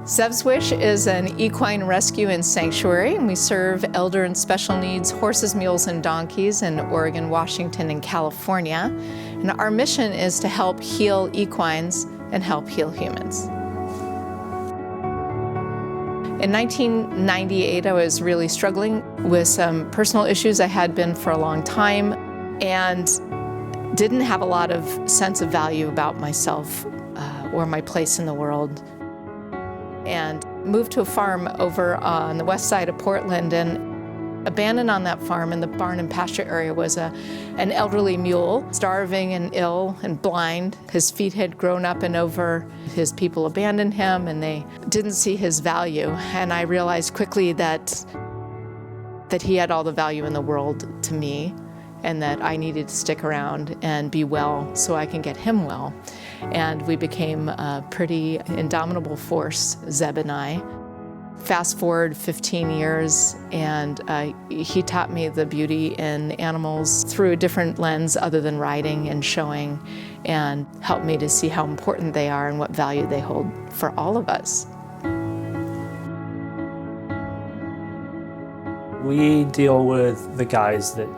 Zeb's Wish is an equine rescue and sanctuary, and we serve elder and special needs horses, mules, and donkeys in Oregon, Washington, and California. And our mission is to help heal equines and help heal humans. In 1998, I was really struggling with some personal issues. I had been for a long time and didn't have a lot of sense of value about myself or my place in the world. And moved to a farm over on the west side of Portland, and abandoned on that farm in the barn and pasture area was an elderly mule, starving and ill and blind. His feet had grown up and over. His people abandoned him and they didn't see his value. And I realized quickly that he had all the value in the world to me, and that I needed to stick around and be well so I can get him well. And we became a pretty indomitable force, Zeb and I. Fast forward 15 years, and he taught me the beauty in animals through a different lens other than riding and showing, and helped me to see how important they are and what value they hold for all of us. We deal with the guys that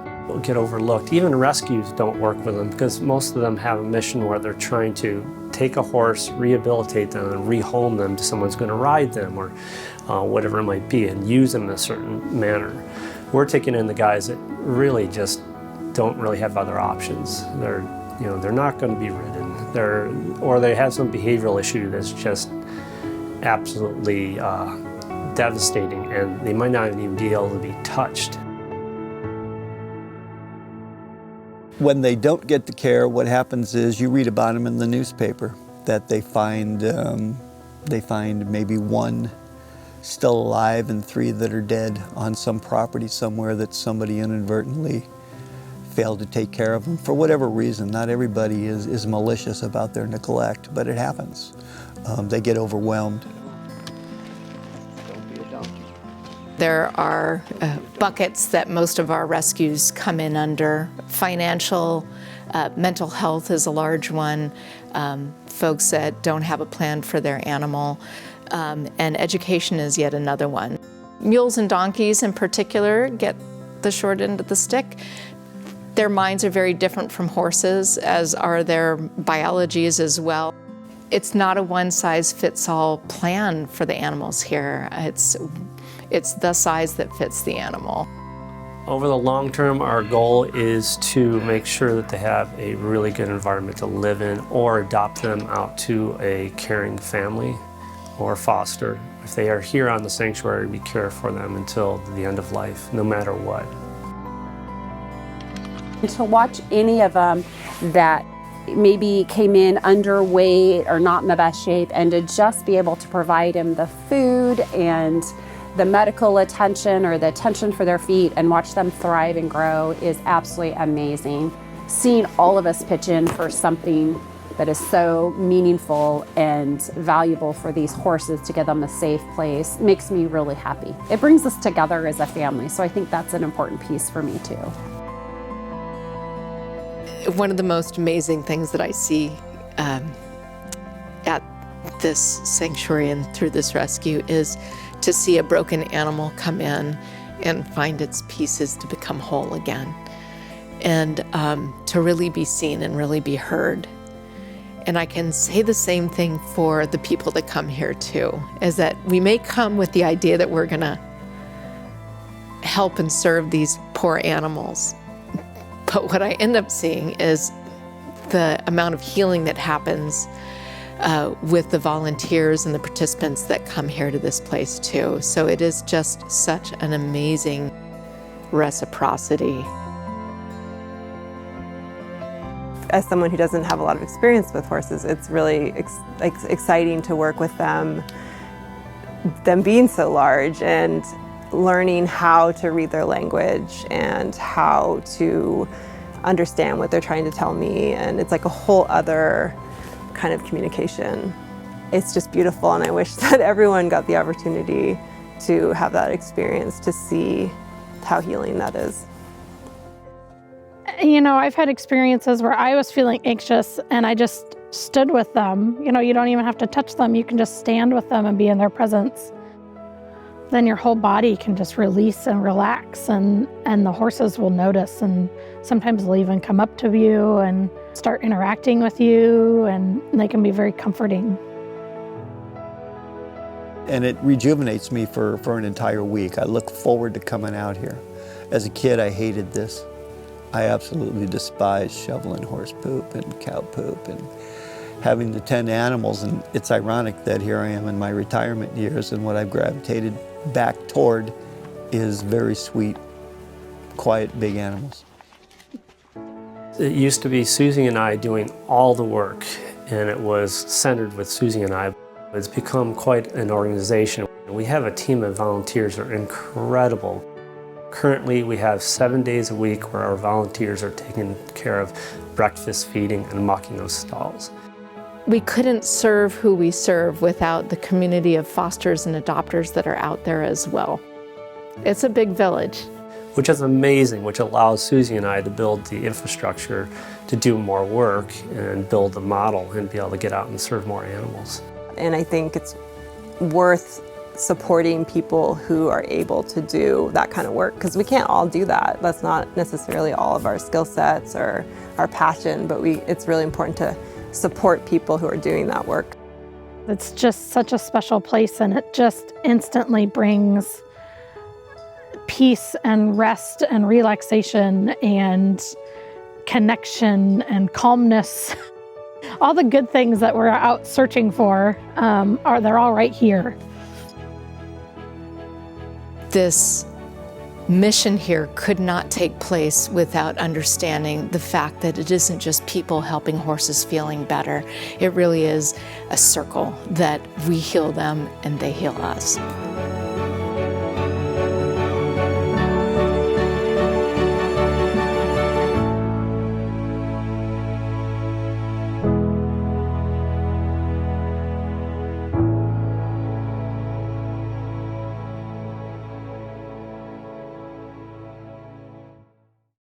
get overlooked. Even rescues don't work with them because most of them have a mission where they're trying to take a horse, rehabilitate them, and rehome them to someone who's going to ride them or whatever it might be, and use them in a certain manner. We're taking in the guys that really just don't really have other options. They're not going to be ridden. Or they have some behavioral issue that's just absolutely devastating, and they might not even be able to be touched. When they don't get the care, what happens is you read about them in the newspaper, that they find maybe one still alive and 3 that are dead on some property somewhere that somebody inadvertently failed to take care of them for whatever reason. Not everybody is malicious about their neglect, but it happens. They get overwhelmed. There are buckets that most of our rescues come in under. Financial, mental health is a large one, folks that don't have a plan for their animal, and education is yet another one. Mules and donkeys in particular get the short end of the stick. Their minds are very different from horses, as are their biologies as well. It's not a one-size-fits-all plan for the animals here. It's the size that fits the animal. Over the long term, our goal is to make sure that they have a really good environment to live in, or adopt them out to a caring family or foster. If they are here on the sanctuary, we care for them until the end of life, no matter what. And to watch any of them that maybe came in underweight or not in the best shape, and to just be able to provide them the food and the medical attention or the attention for their feet and watch them thrive and grow is absolutely amazing. Seeing all of us pitch in for something that is so meaningful and valuable for these horses to give them a safe place makes me really happy. It brings us together as a family, so I think that's an important piece for me too. One of the most amazing things that I see at this sanctuary and through this rescue is to see a broken animal come in and find its pieces to become whole again, and to really be seen and really be heard. And I can say the same thing for the people that come here too, is that we may come with the idea that we're gonna help and serve these poor animals, but what I end up seeing is the amount of healing that happens with the volunteers and the participants that come here to this place too. So it is just such an amazing reciprocity. As someone who doesn't have a lot of experience with horses, it's really exciting to work with them being so large and learning how to read their language and how to understand what they're trying to tell me. And it's like a whole other kind of communication. It's just beautiful, and I wish that everyone got the opportunity to have that experience, to see how healing that is. You know, I've had experiences where I was feeling anxious and I just stood with them, you don't even have to touch them. You can just stand with them and be in their presence. Then your whole body can just release and relax, and the horses will notice, and sometimes they'll even come up to you and start interacting with you, and they can be very comforting. And it rejuvenates me for an entire week. I look forward to coming out here. As a kid, I hated this. I absolutely despised shoveling horse poop and cow poop and having to tend animals. And it's ironic that here I am in my retirement years, and what I've gravitated back toward is very sweet, quiet, big animals. It used to be Susie and I doing all the work, and it was centered with Susie and I. It's become quite an organization. We have a team of volunteers that are incredible. Currently, we have 7 days a week where our volunteers are taking care of breakfast, feeding, and mucking those stalls. We couldn't serve who we serve without the community of fosters and adopters that are out there as well. It's a big village. Which is amazing, which allows Susie and I to build the infrastructure to do more work and build the model and be able to get out and serve more animals. And I think it's worth supporting people who are able to do that kind of work, because we can't all do that. That's not necessarily all of our skill sets or our passion, but it's really important to support people who are doing that work. It's just such a special place, and it just instantly brings peace and rest and relaxation and connection and calmness. All the good things that we're out searching for, they're all right here. This mission here could not take place without understanding the fact that it isn't just people helping horses feeling better. It really is a circle that we heal them and they heal us.